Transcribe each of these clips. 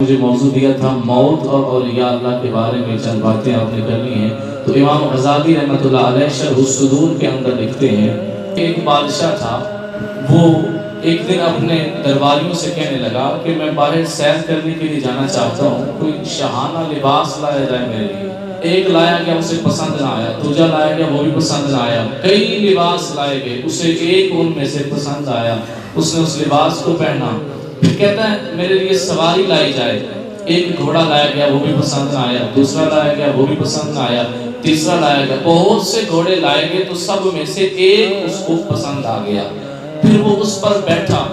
مجھے موضوع دیا تھا موت اور اولیاء اللہ کے بارے میں چند باتیں آپ نے کرنی ہیں. تو امام غزالی رحمۃ اللہ علیہ شرح الصدور کے اندر لکھتے ہیں کہ ایک بادشاہ تھا، وہ ایک دن اپنے درباریوں سے کہنے لگا کہ میں باہر سیر کرنے کے لیے جانا چاہتا ہوں، کوئی شاہانہ لباس لایا جائے میرے لیے. ایک لایا گیا، اسے پسند نہ آیا. دوسرا لایا گیا، وہ بھی پسند نہ آیا. کئی لباس لائے گئے، اسے ایک ان میں سے پسند آیا. اس نے اس لباس کو پہنا. پھر کہتا ہے میرے لیے سواری لائی جائے. ایک گھوڑا لایا گیا، وہ بھی پسند نہ آیا. دوسرا لایا گیا، وہ بھی پسند نہ آیا. تیسرا لایا گیا. بہت سے گھوڑے لائے گئے تو سب میں سے ایک اس کو پسند آ گیا. پھر وہ اس پر بیٹھا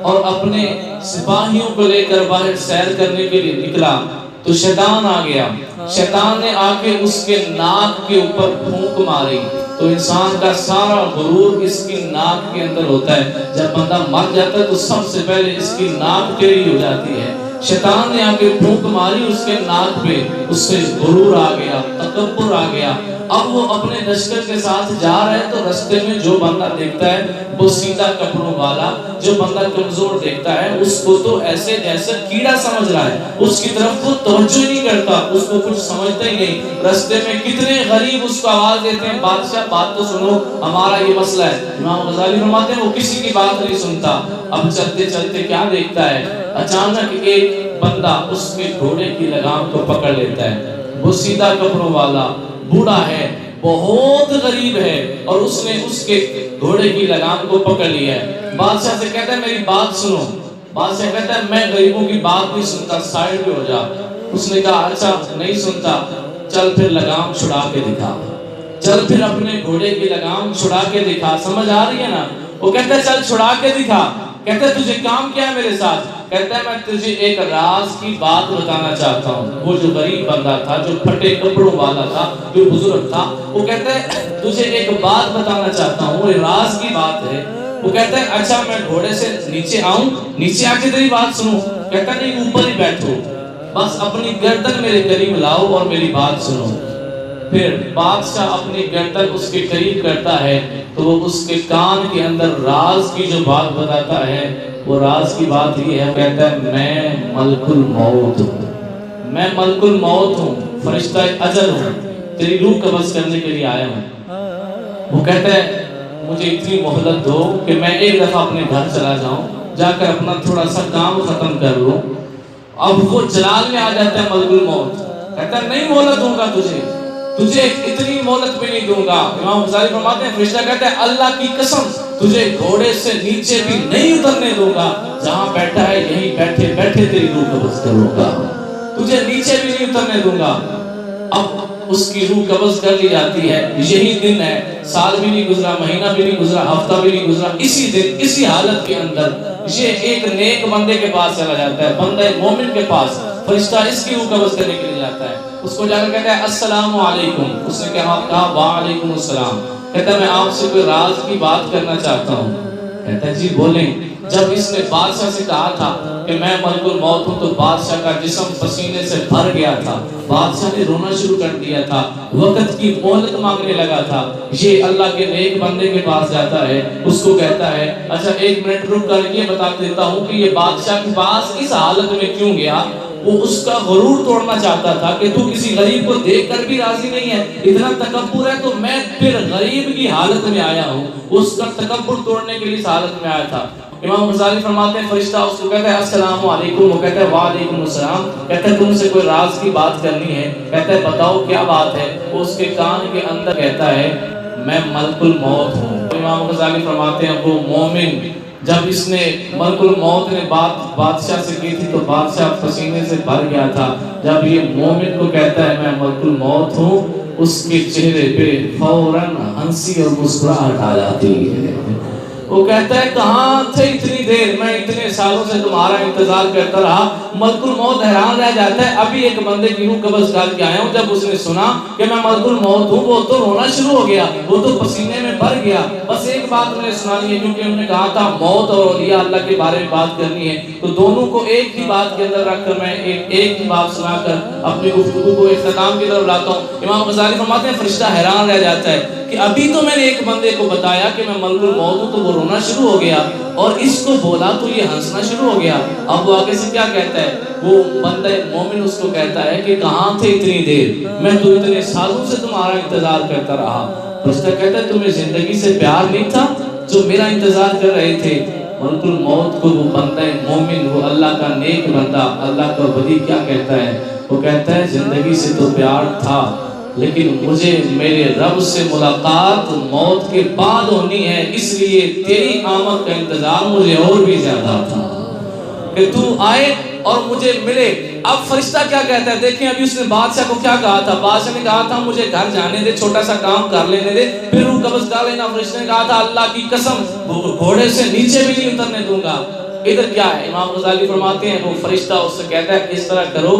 اور اپنے سپاہیوں کو لے کر باہر سیر کرنے کے لیے نکلا تو شیطان آ گیا. شیطان نے آ کے اس کے ناک کے اوپر پھونک ماری. تو انسان کا سارا غرور اس کی ناک کے اندر ہوتا ہے. جب بندہ مر جاتا ہے تو سب سے پہلے اس کی ناک ٹیڑھی ہو جاتی ہے. شیطان نے آ کے پھونک ماری اس کے ناک پہ. اس سے غرور آ گیا، تکبر آ گیا. اب وہ اپنے لشکر کے ساتھ جا رہے ہیں تو رستے میں جو بندہ دیکھتا ہے وہ سیدھا کپڑوں والا، جو بندہ کمزور دیکھتا ہے اس کو تو ایسے جیسے کیڑا سمجھ رہا ہے، اس کی طرف وہ توجہ نہیں کرتا، اس کو کچھ سمجھتا ہی نہیں. رستے میں کتنے غریب اس کو آواز دیتے ہیں بادشاہ بات تو سنو، ہمارا یہ مسئلہ ہے. امام غزالی فرماتے ہیں وہ کسی کی بات نہیں سنتا. اب چلتے چلتے کیا دیکھتا ہے، اچانک ایک بندہ اس کے گھوڑے کی لگام کو پکڑ لیتا ہے. وہ سیدھا کپڑوں والا بوڑھا ہے، بہت غریب ہے، اور اس نے اس کے گھوڑے کی لگام کو پکڑ لیا ہے. بادشاہ سے کہتا ہے میری بات سنو. بادشاہ کہتا ہے میں غریبوں کی بات نہیں سنتا، سائڈ پہ ہو جا. اس نے کہا اچھا نہیں سنتا، چل پھر لگام چھڑا کے دکھا. چل پھر اپنے گھوڑے کی لگام چھڑا کے دکھا. سمجھ آ رہی ہے نا؟ وہ کہتا ہے چل چھڑا کے دکھا. کہتا ہے تجھے کام کیا ہے میرے ساتھ؟ کہتا ہے میں تجھے ایک راز کی بات بتانا چاہتا ہوں. وہ جو غریب بندہ تھا، جو پھٹے کپڑوں والا تھا، جو بزرگ تھا، وہ کہتا ہے تجھے ایک بات بتانا چاہتا ہوں، وہ راز کی بات ہے. وہ کہتا ہے اچھا میں گھوڑے سے نیچے آؤں، نیچے آ کے تیری بات سنوں؟ کہتا نہیں اوپر ہی بیٹھو، بس اپنی گردن میرے قریب لاؤ اور میری بات سنو. پھر بادشاہ اپنی گردن اس کے قریب کرتا ہے تو وہ اس کے کان کے اندر راز کی جو بات بتاتا ہے، وہ راز کی بات یہ ہے. کہتا ہے میں ملک الموت ہوں، میں ملک الموت ہوں، فرشتہ اجل ہوں، تیری روح قبض کرنے کے لیے آیا ہوں. وہ کہتا ہے مجھے اتنی مہلت دو کہ میں ایک دفعہ اپنے گھر چلا جاؤں، جا کر اپنا تھوڑا سا کام ختم کر لوں. اب وہ جلال میں آ جاتا ہے ملک الموت. کہتا ہے نہیں مہلت دوں گا تجھے اتنی مہلت بھی نہیں دوں گا. امام غزالی فرماتے ہیں فرشتہ کہتا ہے اللہ کی قسم تجھے گھوڑے سے نیچے بھی نہیں اترنے دوں گا، جہاں بیٹھا ہے یہیں بیٹھے بیٹھے تیری روح قبض کروں گا، تجھے نیچے بھی نہیں اترنے دوں گا. اب اس کی روح قبض کر لی جاتی ہے. یہی دن ہے، سال بھی نہیں گزرا، مہینہ بھی نہیں گزرا، ہفتہ بھی نہیں گزرا، اسی دن اسی حالت کے اندر یہ ایک نیک بندے کے پاس چلا جاتا ہے، بندہ مومن کے پاس. فرشتہ اس کی روح قبض کرنے کے لیے جاتا ہے. اس کو جا کر کہتا ہے السلام علیکم. اس نے کہا وعلیکم السلام. کہتا ہے میں آپ سے کوئی راز کی بات کرنا چاہتا ہوں. کہتا ہے جی بولیں. جب اس نے بادشاہ سے کہا تھا کہ میں ملک الموت ہوں تو بادشاہ کا جسم پسینے سے بھر گیا تھا. بادشاہ نے رونا شروع کر دیا تھا، وقت کی مہلت مانگنے لگا تھا. یہ اللہ کے نیک بندے کے پاس جاتا ہے، اس کو کہتا ہے اچھا ایک منٹ رک کر یہ بتا دیتا ہوں کہ یہ بادشاہ کے پاس اس حالت میں کیوں گیا. وہ اس کا غرور توڑنا چاہتا تھا کہ تو کسی غریب کو دیکھ کر بھی راضی نہیں ہے، اتنا تکبر ہے تو میں پھر غریب کی حالت میں آیا ہوں. اس کا تکبر توڑنے کے لیے اس حالت میں آیا تھا. امام غزالی فرماتے ہیں فرشتہ اس کو کہتا ہے السلام علیکم. وہ کہتا ہے وعلیکم السلام. کہتا ہے تم سے کوئی راز کی بات کرنی ہے. کہتا ہے بتاؤ کیا بات ہے. وہ اس کے کان کے اندر کہتا ہے میں ملک الموت ہوں. امام غزالی فرماتے ہیں وہ مومن جب اس نے ملک الموت نے بات بادشاہ سے کی تھی تو بادشاہ پسینے سے بھر گیا تھا. جب یہ مومن کو کہتا ہے میں ملک الموت ہوں، اس کے چہرے پہ فوراً ہنسی اور مسکراہٹ آ جاتی ہے. وہ کہتا ہے کہاں تھے اتنی دیر، میں اتنے سالوں سے تمہارا انتظار کرتا رہا. ملک الموت حیران رہ جاتا ہے ابھی ایک بندے کی روح قبض کر کے آیا ہوں. جب اس نے سنا کہ میں ملک الموت ہوں وہ تو رونا شروع ہو گیا، وہ تو پسینے میں بھر گیا. بس ایک بات میں نے سنانی ہے کیونکہ انہوں نے کہا تھا موت اور اولیاء اللہ کے بارے میں بات کرنی ہے، تو دونوں کو ایک ہی بات کے اندر رکھ کر میں ایک ہی بات سنا کر اپنی گفتگو کو اختتام کی طرف لاتا ہوں. امام غزالی فرماتے ہیں فرشتہ حیران رہ جاتا ہے کہ ابھی تو میں نے ایک بندے کو بتایا کہ میں ملک الموت ہوں تو وہ رونا شروع ہو گیا، اور اس کو بولا تو یہ ہنسنا شروع ہو گیا. اب وہ آگے سے کیا کہتا ہے وہ بندہ مومن اس کو کہتا ہے کہ کہاں تھے اتنی دیر، میں تو اتنے سالوں سے تمہارا انتظار کرتا رہا۔ فرشتہ کہتا ہے تمہیں زندگی سے پیار نہیں تھا جو میرا انتظار کر رہے تھے؟ ملک الموت کو وہ بندہ مومن، وہ اللہ کا نیک بندہ، اللہ کا ولی کیا کہتا ہے؟ وہ کہتا ہے زندگی سے تو پیار تھا لیکن مجھے میرے رب سے ملاقات موت کے بعد ہونی ہے، اس لیے تیری آمد کا انتظار مجھے اور بھی زیادہ تھا کہ تو آئے اور مجھے ملے۔ اب فرشتہ کیا کہتا ہے؟ دیکھیں ابھی اس نے بادشاہ کو کیا کہا تھا؟ بادشاہ نے کہا تھا مجھے گھر جانے دے، چھوٹا سا کام کر لینے دے، پھر روح قبض کر لینا۔ فرشتہ نے کہا تھا اللہ کی قسم گھوڑے سے نیچے بھی نہیں اترنے دوں گا۔ ادھر کیا ہے؟ امام غزالی فرماتے ہیں وہ فرشتہ اس سے کہتا ہے اس طرح کرو،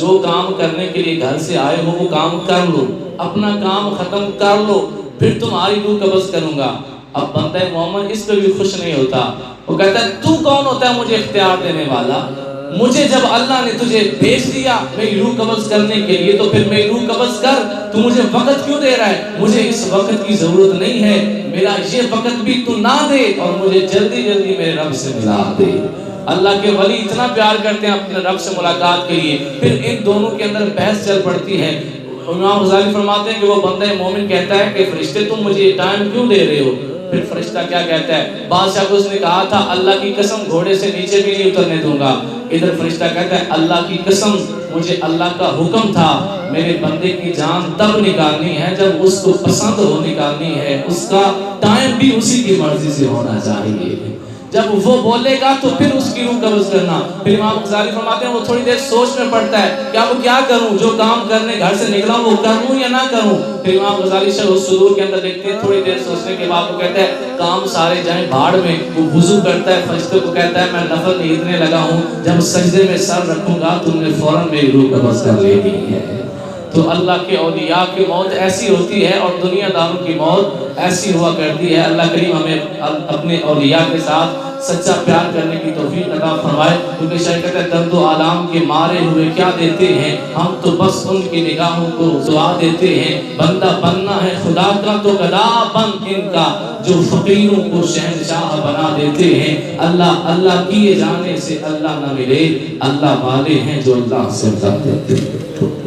جو کام کرنے کے لیے گھر سے آئے ہو وہ کام کر لو، اپنا کام ختم کر لو، پھر تمہاری روح قبض کروں گا۔ اب بندہ مومن اس پہ بھی خوش نہیں ہوتا، وہ کہتا ہے تو کون ہوتا ہے مجھے اختیار دینے والا؟ مجھے جب اللہ نے تجھے بھیج دیا میری روح قبض کرنے کے لیے تو پھر میری روح قبض کر، تو مجھے وقت کیوں دے رہا ہے؟ مجھے اس وقت کی ضرورت نہیں ہے، میرا یہ وقت بھی تو نہ دے اور مجھے جلدی جلدی میرے رب سے ملا دے۔ اللہ کے ولی اتنا پیار کرتے ہیں اپنے رب سے ملاقات کے لیے، پھر ان دونوں کے اندر بحث چل پڑتی ہے۔ امام غزالی فرماتے ہیں کہ وہ بندہ مومن کہتا ہے کہ فرشتے تم مجھے ٹائم کیوں دے رہے ہو؟ پھر فرشتہ کیا کہتا ہے؟ بادشاہ کو اس نے کہا تھا اللہ کی قسم گھوڑے سے نیچے بھی نہیں اترنے دوں گا۔ ادھر فرشتہ کہتا ہے اللہ کی قسم مجھے اللہ کا حکم تھا میرے بندے کی جان تب نکالنی ہے جب اس کو پسند ہو نکالنی ہے، اس کا ٹائم بھی اسی کی مرضی سے ہونا چاہیے، جب وہ بولے گا تو پھر اس کی روح قبض کرنا۔ پھر امام غزالی فرماتے ہیں وہ تھوڑی دیر سوچ میں پڑتا ہے کہ اب کیا کروں، جو کام کرنے گھر سے نکلا وہ کروں یا نہ کروں۔ پھر امام غزالی شرح الصدور کے اندر دیکھتے ہیں تھوڑی دیر سوچنے کے بعد وہ کہتا ہے کام سارے جائیں بھاڑ میں۔ وہ وضو کرتا ہے، فرشتے کو کہتا ہے میں نفل نیندنے لگا ہوں، جب سجدے میں سر رکھوں گا تم نے فوراً میری روح قبض کر لینی ہے۔ تو اللہ کے اولیاء کی موت ایسی ہوتی ہے اور دنیا داروں کی موت ایسی ہوا کرتی ہے۔ اللہ کریم ہمیں اپنے اولیاء کے ساتھ سچا پیار کرنے کی توفیق عطا فرمائے، کیونکہ شاید کہتے ہیں درد و آلام کے مارے ہوئے کیا دیتے ہیں ہم تو بس ان کی نگاہوں کو دعا دیتے ہیں۔ بندہ بننا ہے خدا کا تو گدا بن ان کا، جو فقیروں کو شہنشاہ بنا دیتے ہیں۔ اللہ اللہ کیے جانے سے اللہ نہ ملے، اللہ والے ہیں جو اللہ سے ڈرتے ہیں۔